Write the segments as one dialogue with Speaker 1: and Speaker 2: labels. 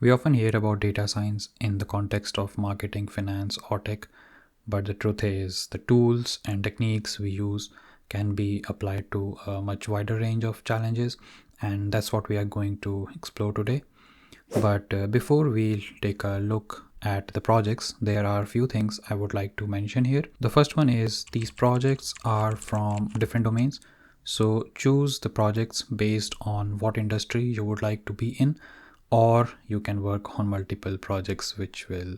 Speaker 1: We often hear about data science in the context of marketing, finance, or tech, but the truth is the tools and techniques we use can be applied to a much wider range of challenges, and that's what we are going to explore today. But before we take a look at the projects, there are a few things I would like to mention here. The first one is these projects are from different domains. So choose the projects based on what industry you would like to be in, or you can work on multiple projects which will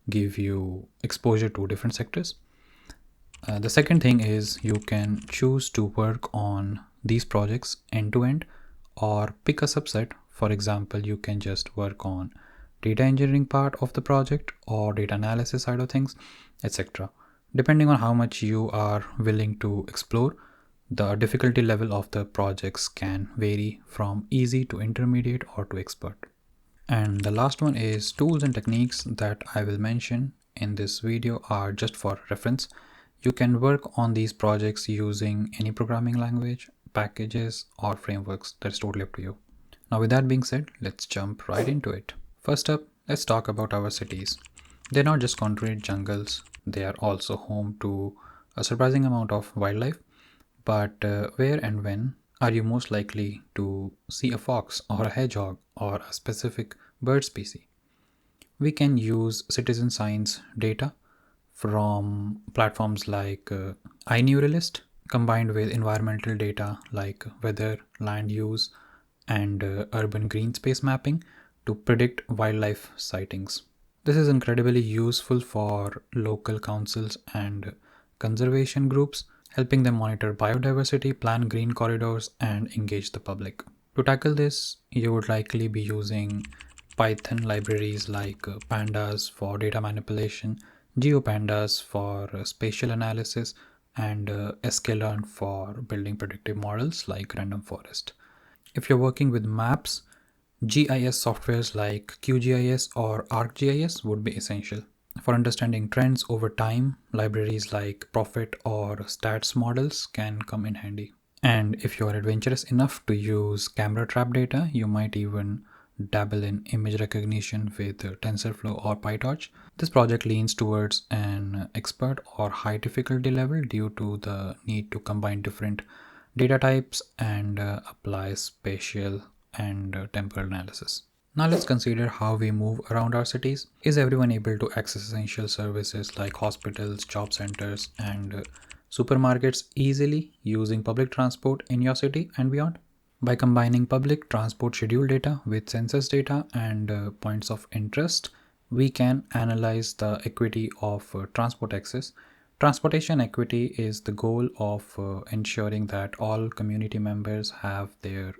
Speaker 1: give you exposure to different sectors. The second thing is you can choose to work on these projects end to end or pick a subset. For example, you can just work on data engineering part of the project or data analysis side of things, etc. Depending on how much you are willing to explore, the difficulty level of the projects can vary from easy to intermediate or to expert. And the last one is tools and techniques that I will mention in this video are just for reference. You can work on these projects using any programming language, packages, or frameworks. That's totally up to you. Now, with that being said, let's jump right into it. First up, let's talk about our cities. They're not just concrete jungles, they are also home to a surprising amount of wildlife. But where and when are you most likely to see a fox or a hedgehog or a specific bird species? We can use citizen science data from platforms like iNaturalist combined with environmental data like weather, land use, and urban green space mapping to predict wildlife sightings. This is incredibly useful for local councils and conservation groups, helping them monitor biodiversity, plan green corridors, and engage the public. To tackle this, you would likely be using Python libraries like pandas for data manipulation, geopandas for spatial analysis, and sklearn for building predictive models like random forest. If you're working with maps, GIS softwares like QGIS or ArcGIS would be essential. For understanding trends over time, libraries like Profit or Stats models can come in handy. And if you are adventurous enough to use camera trap data, you might even dabble in image recognition with TensorFlow or PyTorch. This project leans towards an expert or high difficulty level due to the need to combine different data types and apply spatial and temporal analysis. Now let's consider how we move around our cities. Is everyone able to access essential services like hospitals, job centers, and supermarkets easily using public transport in your city and beyond? By combining public transport schedule data with census data and points of interest, we can analyze the equity of transport access. Transportation equity is the goal of ensuring that all community members have their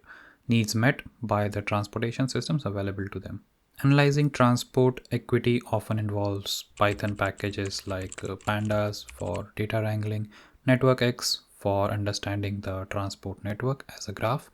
Speaker 1: needs met by the transportation systems available to them. Analyzing transport equity often involves Python packages like pandas for data wrangling, NetworkX for understanding the transport network as a graph,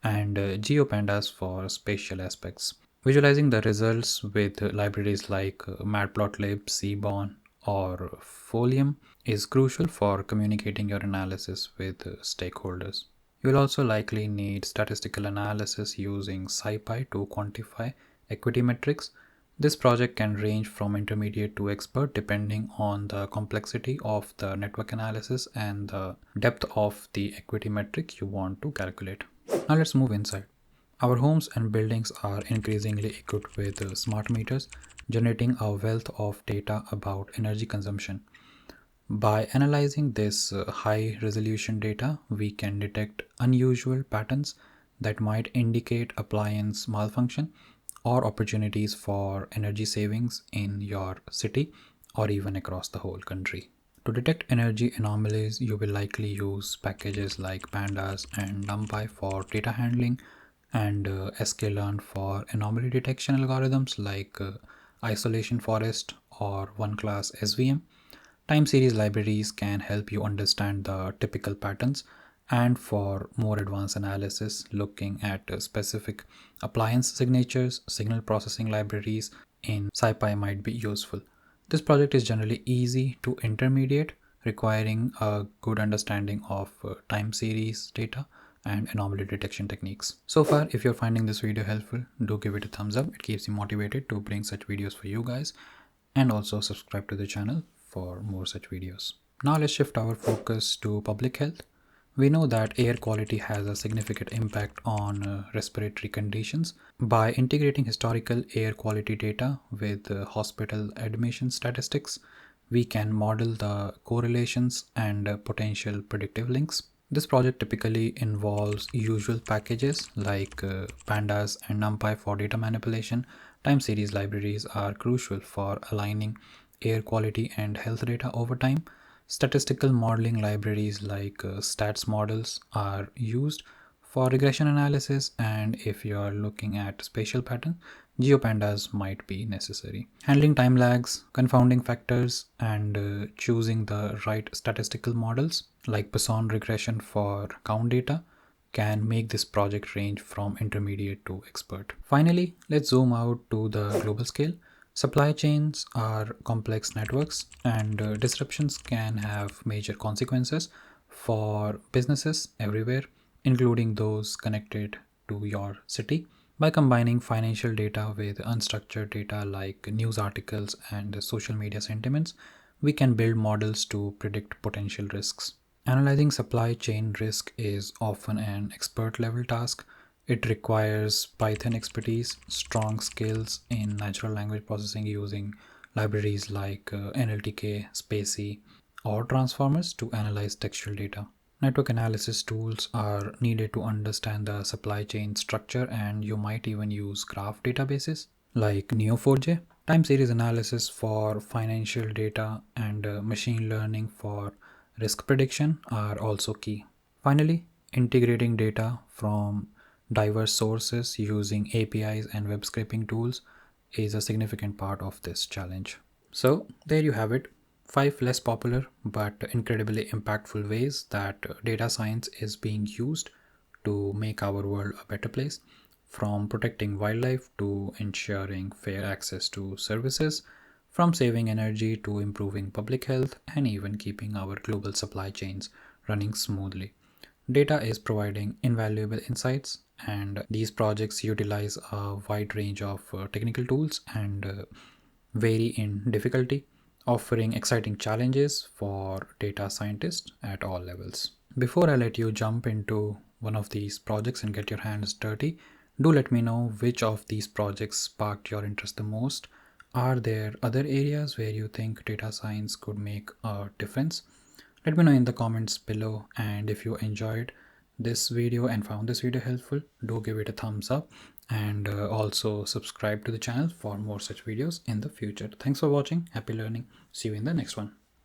Speaker 1: and GeoPandas for spatial aspects. Visualizing the results with libraries like Matplotlib, Seaborn, or Folium is crucial for communicating your analysis with stakeholders. You will also likely need statistical analysis using SciPy to quantify equity metrics. This project can range from intermediate to expert depending on the complexity of the network analysis and the depth of the equity metric you want to calculate. Now let's move inside. Our homes and buildings are increasingly equipped with smart meters, generating a wealth of data about energy consumption. By analyzing this high resolution data, we can detect unusual patterns that might indicate appliance malfunction or opportunities for energy savings in your city or even across the whole country. To detect energy anomalies, you will likely use packages like pandas and numpy for data handling and sklearn for anomaly detection algorithms like isolation forest or one class SVM. Time series libraries can help you understand the typical patterns, and for more advanced analysis, looking at specific appliance signatures, signal processing libraries in SciPy might be useful. This project is generally easy to intermediate, requiring a good understanding of time series data and anomaly detection techniques. So far, if you're finding this video helpful, do give it a thumbs up. It keeps me motivated to bring such videos for you guys, and also subscribe to the channel for more such videos. Now let's shift our focus to public health. We know that air quality has a significant impact on respiratory conditions. By integrating historical air quality data with hospital admission statistics, we can model the correlations and potential predictive links. This project typically involves usual packages like pandas and numpy for data manipulation. Time series libraries are crucial for aligning air quality and health data over time. Statistical modeling libraries like stats models are used for regression analysis, and if you are looking at spatial patterns, geopandas might be necessary. Handling time lags, confounding factors, and choosing the right statistical models like Poisson regression for count data can make this project range from intermediate to expert. Finally, let's zoom out to the global scale. Supply chains are complex networks, and disruptions can have major consequences for businesses everywhere, including those connected to your city. By combining financial data with unstructured data like news articles and social media sentiments, we can build models to predict potential risks. Analyzing supply chain risk is often an expert level task. It requires Python expertise, strong skills in natural language processing using libraries like NLTK, SpaCy, or transformers to analyze textual data. Network analysis tools are needed to understand the supply chain structure, and you might even use graph databases like Neo4j. Time series analysis for financial data and machine learning for risk prediction are also key. Finally, integrating data from diverse sources using APIs and web scraping tools is a significant part of this challenge. So, there you have it, 5 less popular but incredibly impactful ways that data science is being used to make our world a better place, from protecting wildlife to ensuring fair access to services, from saving energy to improving public health, and even keeping our global supply chains running smoothly. Data is providing invaluable insights, and these projects utilize a wide range of technical tools and vary in difficulty, offering exciting challenges for data scientists at all levels. Before I let you jump into one of these projects and get your hands dirty, do let me know which of these projects sparked your interest the most. Are there other areas where you think data science could make a difference? Let me know in the comments below, and if you enjoyed this video and found this video helpful, do give it a thumbs up, and also subscribe to the channel for more such videos in the future. Thanks for watching. Happy learning. See you in the next one.